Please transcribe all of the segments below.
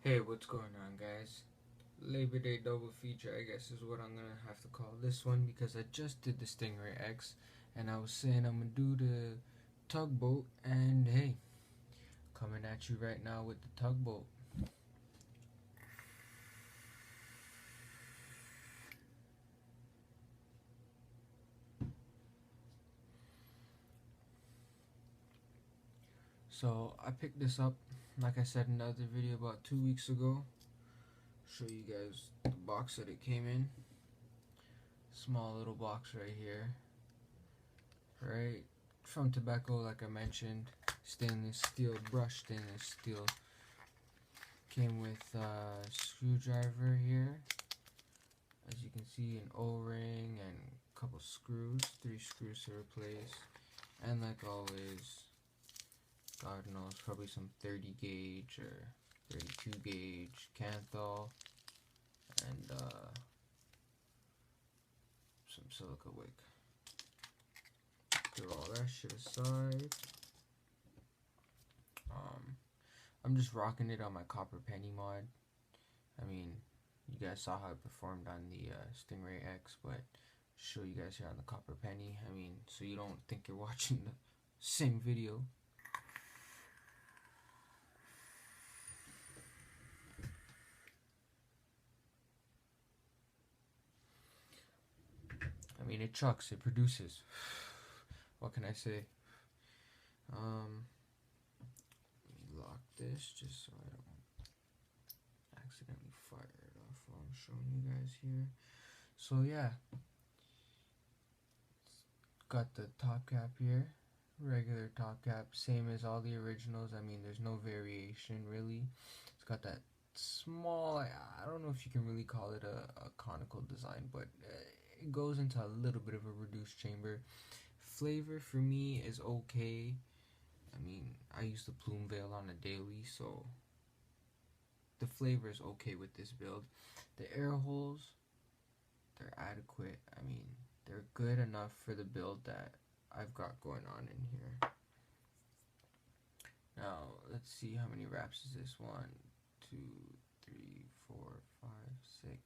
Hey, what's going on, guys? Labor Day double feature, I guess, is what I'm gonna have to call this one because I just did the Stingray X and I was saying I'm gonna do the Tugboat, and hey, coming at you right now with the Tugboat. So, I picked this up, like I said in the other video, about 2 weeks ago. Show you guys the box that it came in. Small little box right here. Right? From Tobeco, like I mentioned. Stainless steel, brushed stainless steel. Came with a screwdriver here, as you can see, an O-ring and a couple screws, 3 screws to replace, and like always, God knows, probably some 30 gauge or 32 gauge Canthal, and some silica wick. Throw all that shit aside. I'm just rocking it on my copper penny mod. I mean, you guys saw how it performed on the Stingray X, but show you guys here on the copper penny. I mean, so you don't think you're watching the same video. I mean, it chucks, it produces. What can I say? Let me lock this just so I don't accidentally fire it off while I'm showing you guys here. So yeah, got the top cap here, regular top cap, same as all the originals. I mean, there's no variation really. It's got that small, I don't know if you can really call it a conical design, but it goes into a little bit of a reduced chamber. Flavor for me is okay. I mean, I use the plume veil on a daily, so the flavor is okay with this build. The air holes, they're adequate. I mean, they're good enough for the build that I've got going on in here. Now, let's see how many wraps is this. 1, 2, 3, 4, 5, 6.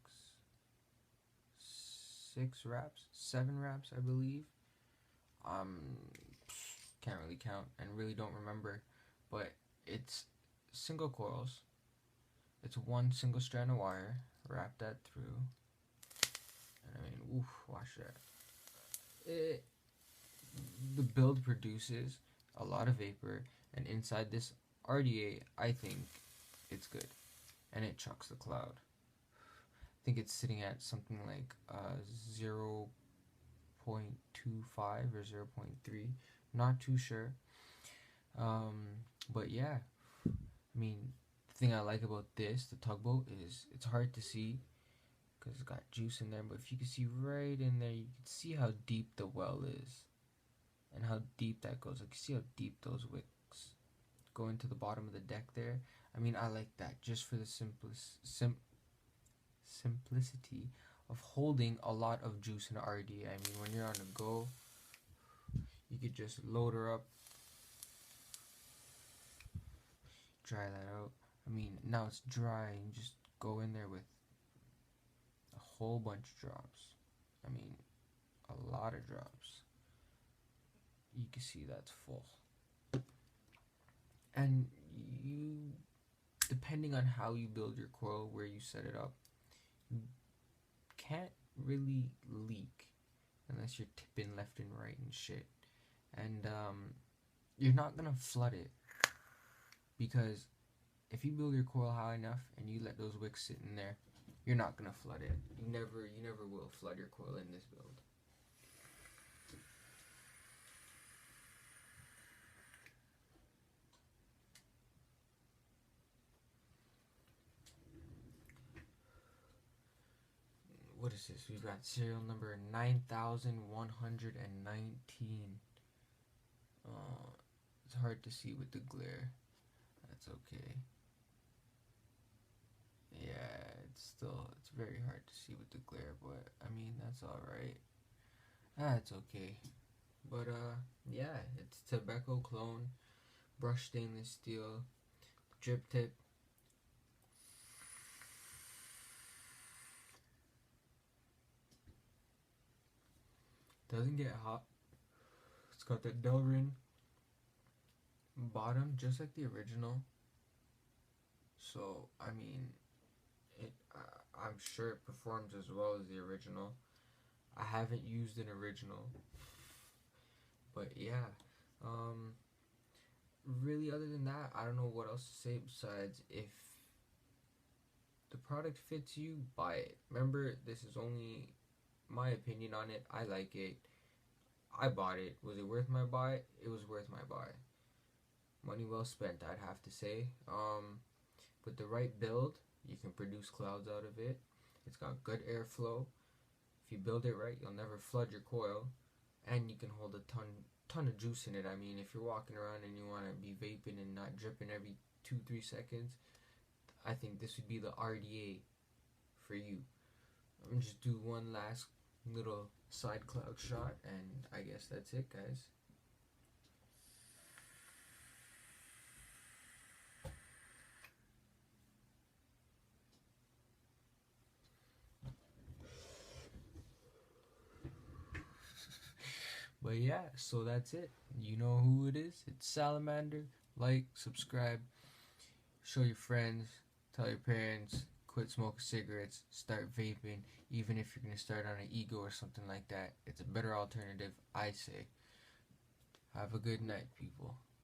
6 wraps? 7 wraps, I believe. Can't really count and really don't remember, but it's single coils. It's one single strand of wire. Wrap that through. And I mean, oof, watch that. The build produces a lot of vapor, and inside this RDA, I think it's good, and it chucks the cloud. I think it's sitting at something like 0.25 or 0.3, not too sure. But yeah, I mean, the thing I like about this, the Tugboat, is it's hard to see because it's got juice in there, but if you can see right in there, you can see how deep the well is and how deep that goes. Like, you see how deep those wicks go into the bottom of the deck there. I mean, I like that just for the simplicity of holding a lot of juice in RD. I mean, when you're on the go, you could just load her up, dry that out. I mean, now it's dry, and just go in there with a whole bunch of drops. I mean, a lot of drops. You can see that's full. And you, depending on how you build your coil, where you set it up, you can't really leak unless you're tipping left and right and shit. And you're not gonna flood it, because if you build your coil high enough and you let those wicks sit in there, you're not gonna flood it. You never will flood your coil in this build. What is this? We've got serial number 9119. It's hard to see with the glare. That's okay. Yeah, it's very hard to see with the glare, but I mean, that's alright. It's okay. But yeah, it's Tobeco clone, brushed stainless steel, drip tip. Doesn't get hot. It's got that Delrin bottom, just like the original. So I mean, I'm sure it performs as well as the original. I haven't used an original, but yeah. Um, Really, other than that, I don't know what else to say besides if the product fits you, buy it. Remember, this is only my opinion on it. I like it. I bought it. Was it worth my buy? It was worth my buy. Money well spent, I'd have to say. With the right build, you can produce clouds out of it. It's got good airflow. If you build it right, you'll never flood your coil, and you can hold a ton of juice in it. I mean, if you're walking around and you want to be vaping and not dripping every 2-3 seconds, I think this would be the RDA for you. I'm gonna just do one last little side cloud shot, and I guess that's it, guys. But yeah, so that's it. You know who it is. It's Salamander. Like, subscribe, show your friends, tell your parents, quit smoking cigarettes, start vaping. Even if you're going to start on an ego or something like that, it's a better alternative, I say. Have a good night, people.